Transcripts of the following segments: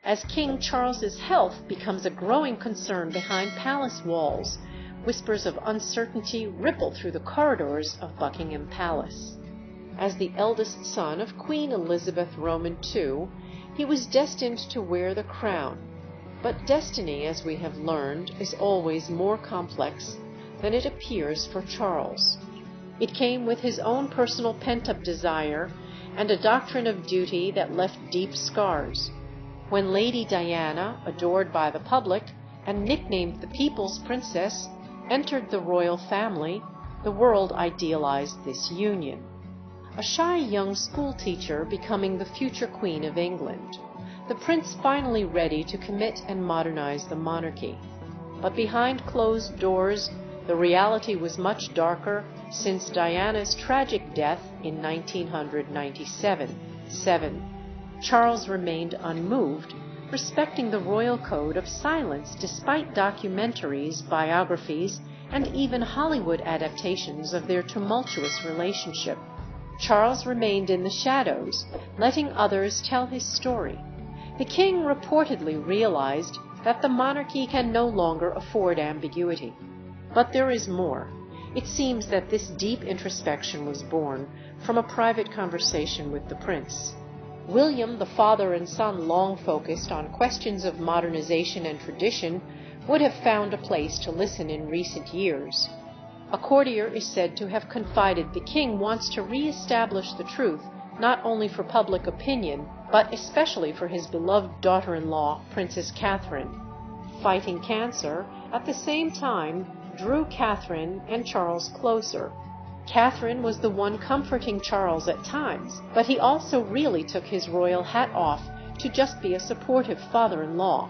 as King Charles's health becomes a growing concern behind palace walls. Whispers of uncertainty ripple through the corridors of Buckingham Palace. As the eldest son of Queen Elizabeth Roman II, he was destined to wear the crown. But destiny, as we have learned, is always more complex than it appears for Charles. It came with his own personal pent-up desire and a doctrine of duty that left deep scars. When Lady Diana, adored by the public and nicknamed the People's Princess, entered the royal family, the world idealized this union. A shy young schoolteacher becoming the future Queen of England, the prince finally ready to commit and modernize the monarchy. But behind closed doors, the reality was much darker since Diana's tragic death in 1997. Charles remained unmoved, respecting the royal code of silence despite documentaries, biographies, and even Hollywood adaptations of their tumultuous relationship. Charles remained in the shadows, letting others tell his story. The king reportedly realized that the monarchy can no longer afford ambiguity. But there is more. It seems that this deep introspection was born from a private conversation with the prince. William, the father and son long focused on questions of modernization and tradition, would have found a place to listen in recent years. A courtier is said to have confided the king wants to re-establish the truth not only for public opinion, but especially for his beloved daughter-in-law, Princess Catherine. Fighting cancer, at the same time, drew Catherine and Charles closer. Catherine was the one comforting Charles at times, but he also really took his royal hat off to just be a supportive father-in-law.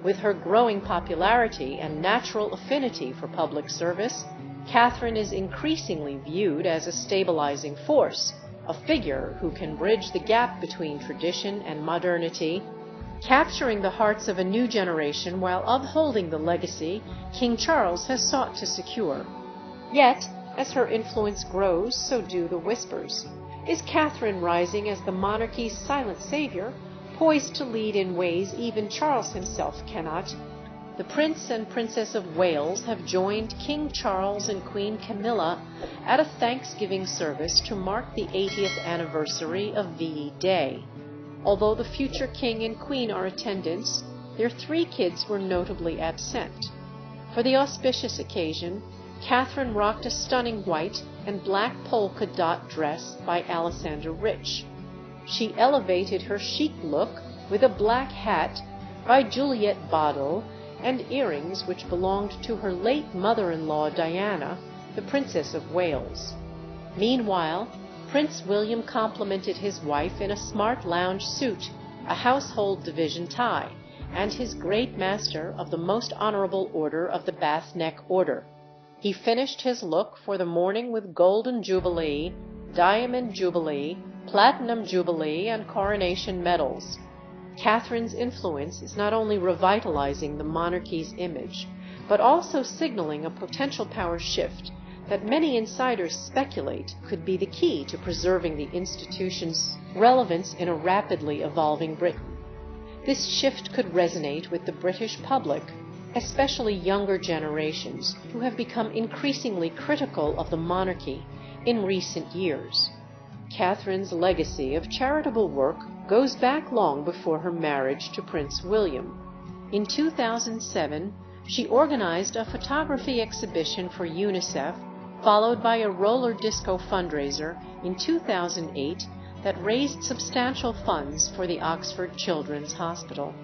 With her growing popularity and natural affinity for public service, Catherine is increasingly viewed as a stabilizing force, a figure who can bridge the gap between tradition and modernity, capturing the hearts of a new generation while upholding the legacy King Charles has sought to secure. Yet, as her influence grows, so do the whispers. Is Catherine rising as the monarchy's silent savior, poised to lead in ways even Charles himself cannot? The Prince and Princess of Wales have joined King Charles and Queen Camilla at a Thanksgiving service to mark the 80th anniversary of VE Day. Although the future king and queen are attendants, their 3 kids were notably absent. For the auspicious occasion, Catherine rocked a stunning white and black polka dot dress by Alessandra Rich. She elevated her chic look with a black hat by Juliette Badel and earrings which belonged to her late mother-in-law Diana, the Princess of Wales. Meanwhile, Prince William complimented his wife in a smart lounge suit, a household division tie, and his great master of the Most Honorable Order of the Bath Neck Order. He finished his look for the morning with Golden Jubilee, Diamond Jubilee, Platinum Jubilee, and Coronation medals. Catherine's influence is not only revitalizing the monarchy's image, but also signaling a potential power shift that many insiders speculate could be the key to preserving the institution's relevance in a rapidly evolving Britain. This shift could resonate with the British public, especially younger generations who have become increasingly critical of the monarchy in recent years. Catherine's legacy of charitable work goes back long before her marriage to Prince William. In 2007, she organized a photography exhibition for UNICEF, followed by a roller disco fundraiser in 2008 that raised substantial funds for the Oxford Children's Hospital.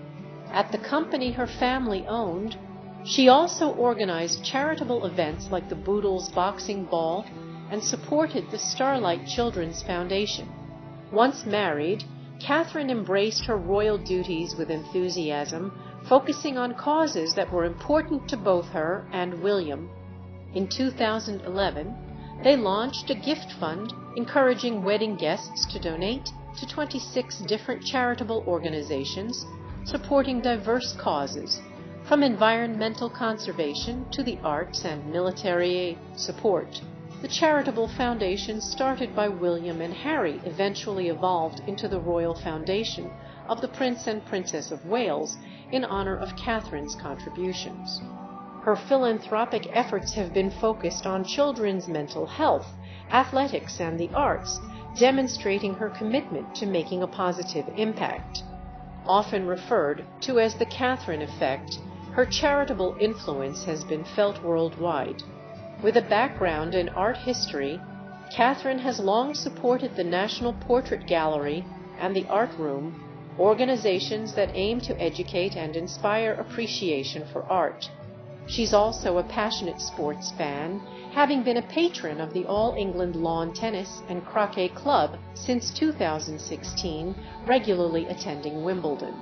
At the company her family owned, she also organized charitable events like the Boodles Boxing Ball and supported the Starlight Children's Foundation. Once married, Catherine embraced her royal duties with enthusiasm, focusing on causes that were important to both her and William. In 2011, they launched a gift fund encouraging wedding guests to donate to 26 different charitable organizations supporting diverse causes, from environmental conservation to the arts and military support. The charitable foundation started by William and Harry eventually evolved into the Royal Foundation, of the Prince and Princess of Wales in honor of Catherine's contributions. Her philanthropic efforts have been focused on children's mental health, athletics, and the arts, demonstrating her commitment to making a positive impact. Often referred to as the Catherine effect, her charitable influence has been felt worldwide. With a background in art history, Catherine has long supported the National Portrait Gallery and the Art Room, organizations that aim to educate and inspire appreciation for art. She's also a passionate sports fan, having been a patron of the All England Lawn Tennis and Croquet Club since 2016, regularly attending Wimbledon.